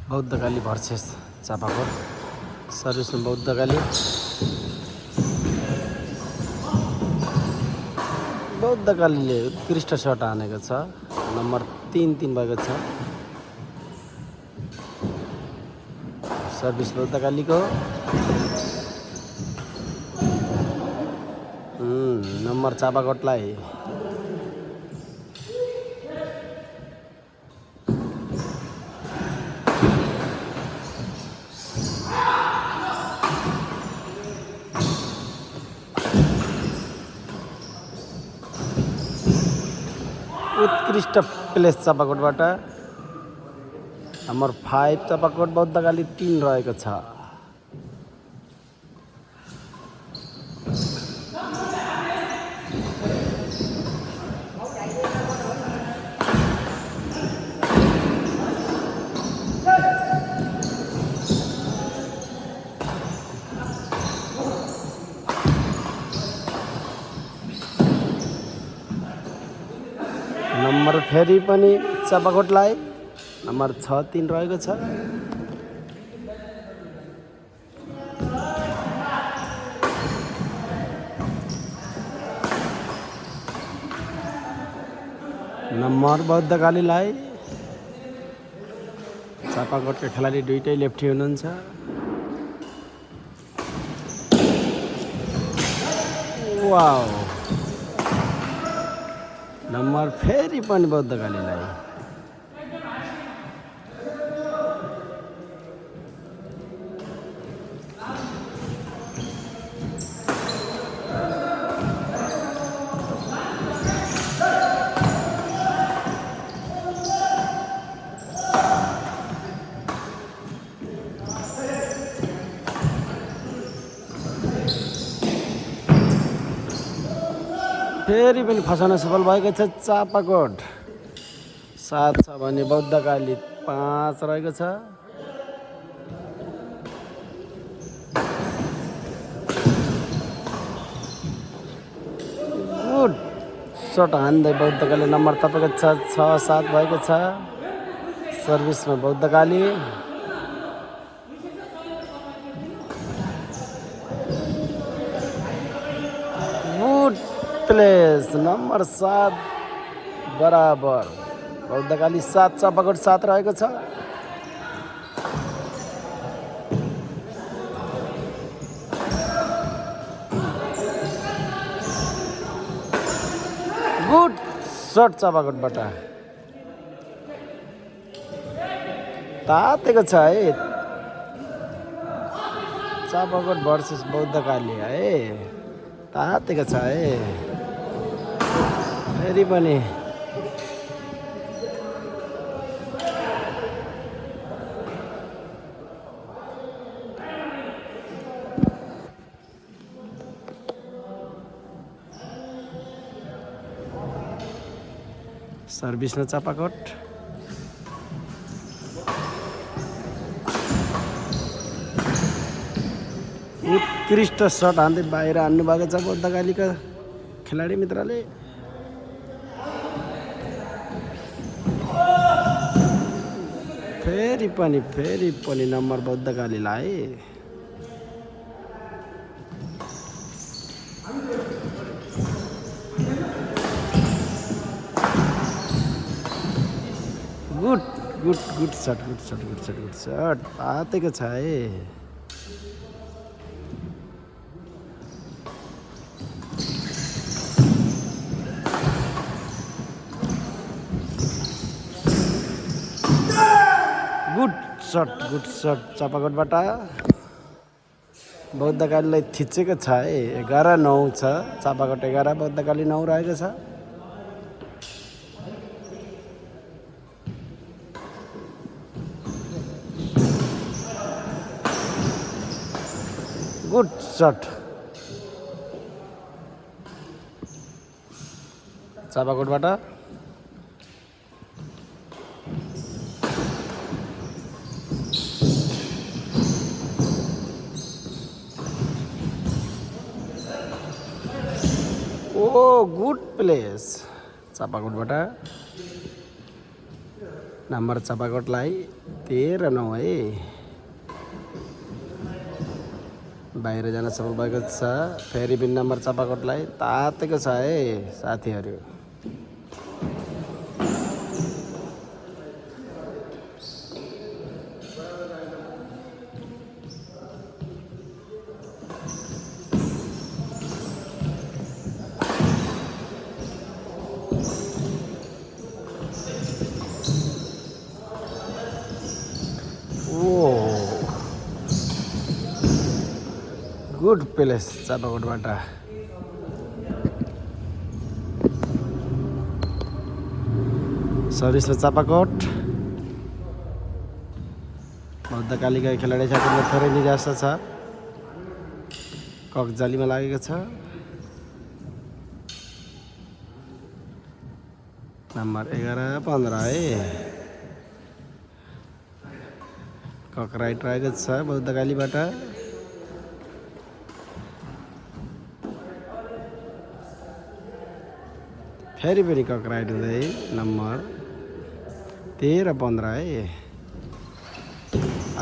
बौद्धकाली versus Chapakot सर्भिसमा बौद्धकालीले उत्कृष्ट सट हानेको छ। नम्बर 3 भएको छ। सर्भिस बौद्धकालीको नम्बर चापाकोटलाई उत्कृष्ट प्लेस चापाकोटबाट नम्बर 5 चापाकोट बौद्धकाली 3 रहेको छ। नम्बर फेरि पनि चापाकोटलाई नम्बर 6-3 रहेको छ। नम्बर बौद्धकालीलाई चापाकोटका खेलाडी दुईटै लेफ्टी हुनुहुन्छ। वाउ नम्बर फेरि पनि बौद्धकालीलाई फेरि पनि फसाउन सफल भएको छ चापाकोट। 7 छ भने बौद्धकाली 5 रहेको छ। गुड सट हान्दै बौद्धकाली नम्बर तपाईँको छ 6-7 भएको छ। सर्भिसमा बौद्धकाली प्लेस नम्बर 7 बराबर बौद्धकाली 7 चापाकोट 7 रहेको छ। गुड सट चापाकोटबाट तातेको छ है। चापाकोट भर्सेस बौद्धकाली है तातेको छ है। फेरि पनि सर्भिस न चापाकोट उत्कृष्ट सट हान्दै बाहिर हान्नु भएको छ बौद्धकालीका खेलाडी मित्रले। फेरि पनि नम्बर बौद्धकालीलाई गुड सट आतेको छ है। गुड सट चापाकोटबाट बौद्धकालीलाई थिचेको छ है। 11-9 छ चापाकोट 11 बौद्धकाली 9 रहेको छ। गुड सट चापाकोटबाट गुड प्लेस चापाकोटबाट नम्बर चापाकोटलाई 13-9 है। बाहिर जान सफल भएको छ। फेरि पनि नम्बर चापाकोटलाई तातेको छ है साथीहरू। गुड प्लेस चापाकोटबाट। सर्भिसमा चापाकोट। बौद्धकालीका खेलाडी साथीहरूलाई थोरै निराशा छ। कक जालीमा लागेको छ। नम्बर 11-15 है। कक राइट रहेको छ बौद्धकालीबाट। फेरि पनि कक राइट हुँदै नम्बर 13-15 है।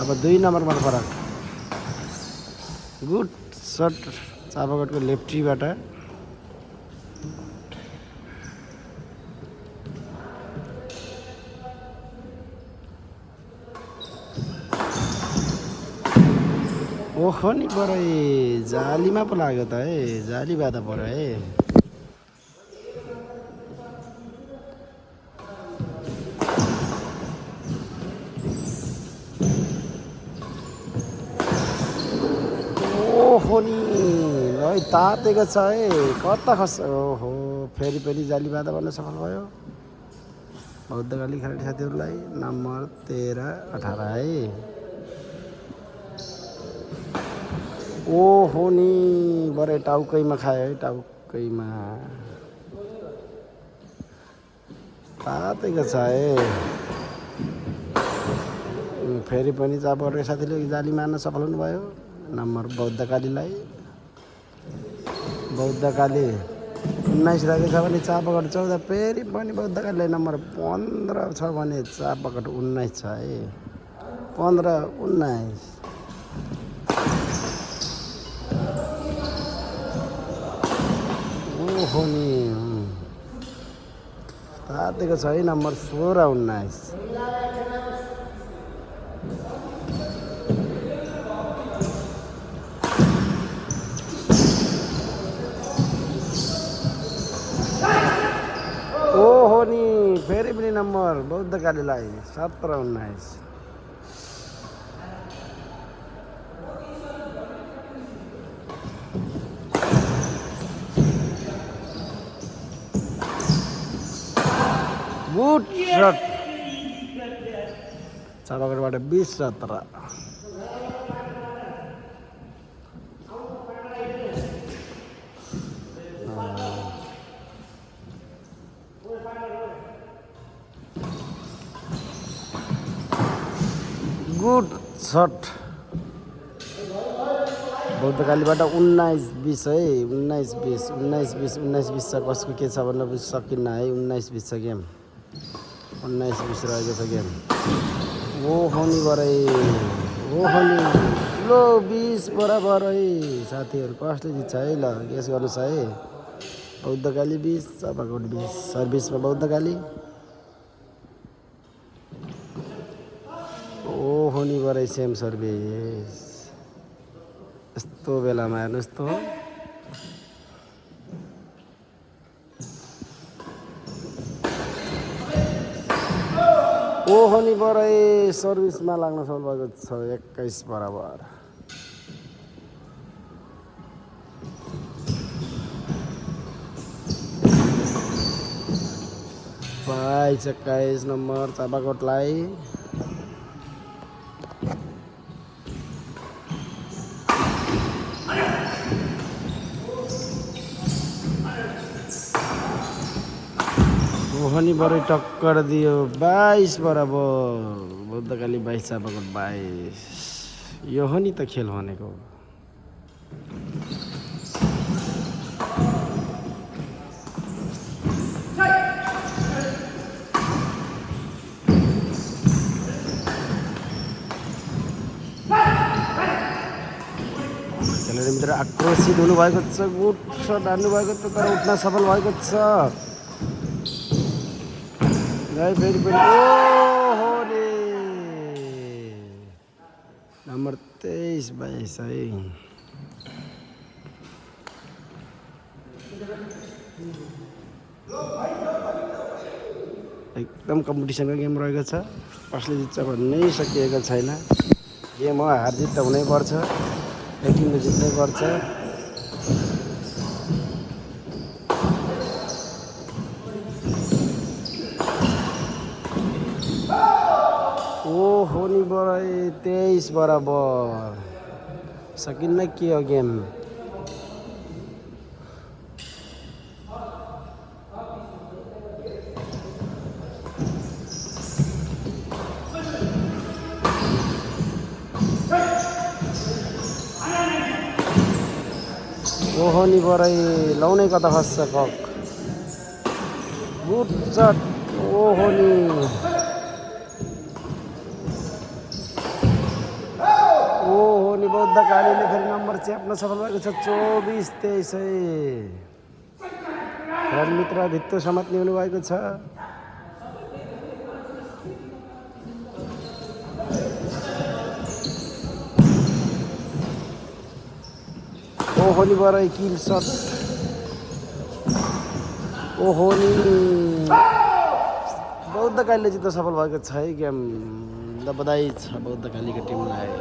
अब 2 नम्बरमा फरक। गुड सट चापाकोटको लेफ्टीबाट। ओहो नि पऱ्यो जालीमा पो लाग्यो त है। जाली बाधा पऱ्यो है। ओहो नि है तातेको छ है। कता खस्छ। ओहो फेरि पनि जाली बाधा बन्न सफल भयो बौद्धकाली खेलाडी साथीहरूलाई। नम्बर 13-18 है। ओहो नि बरे टाउकैमा खायो है। टाउकैमा तातेको छ है। फेरि पनि चापाकोटका साथीले जाली मार्न सफल हुनुभयो। नम्बर बौद्धकालीलाई। बौद्धकाली 19 रहेको छ भने चापाकोट 14। फेरि पनि बौद्धकालीलाई नम्बर 15 छ भने चापाकोट 19 छ है। 15-19। ओहो नि तातेको छ है। नम्बर 16-19। ओहो नि फेरि पनि नम्बर बौद्धकालीलाई 17-19। गुड शट चापाकोटबाट 20-17। गुड शट बौद्धकालीबाट 19-20 है। 19-20 19-20 19-20 छ। कसको के छ भन्न सकिन्न है। 19-20 छ गेम। 19-20 रहेको छ गेम। ओहो नि बरै ओहो नि लो 20 बराबर है साथीहरू। कसले जित्छ है ल गेस गर्नुहोस् है। बौद्धकाली 20 चापाकोट 20। सर्भिसमा बौद्धकाली। ओहो नि बरै सेम सर्भिस। यस्तो बेलामा हेर्नुहोस् त। ओहो नि बरै सर्भिसमा लाग्न सफल भएको छ 21 बराबर। 22-21 नम्बर चापाकोटलाई। ओहनी बरै टक्कर दियो 22 बराबर। बौद्धकाली 22 चापाकोट 22। यो हो नि त खेल भनेको। मित्र आक्रोशित हुनुभएको छ, गुड सट हान्नुभएको छ तर उठ्न सफल भएको छ। फेरि ओहो रे नम्बर 23-22 है। एकदम कम्पिटिसनको गेम रहेको छ, कसले जित्छ भन्नै सकिएको छैन। गेम हो, हार जित त हुनै पर्छ, एक टिमले जित्नै पर्छ। ओहो नि बराबर 23 बराबर सकिन्न के हो गेम। ओहो नि बराई लाउनै कता फस्छ कक, गुड सट। ओहो नि बौद्ध कालीले फेरि नम्बर च्याप्न सफल भएको छ, 24-23 है। मित्र भित्तो समात्ने हुनुभएको छ। ओहो नि बराई किल सट। ओहो नि बौद्ध कालीले जित्न सफल भएको छ है गेम। बधाई छ बौद्ध कालीको टिमलाई।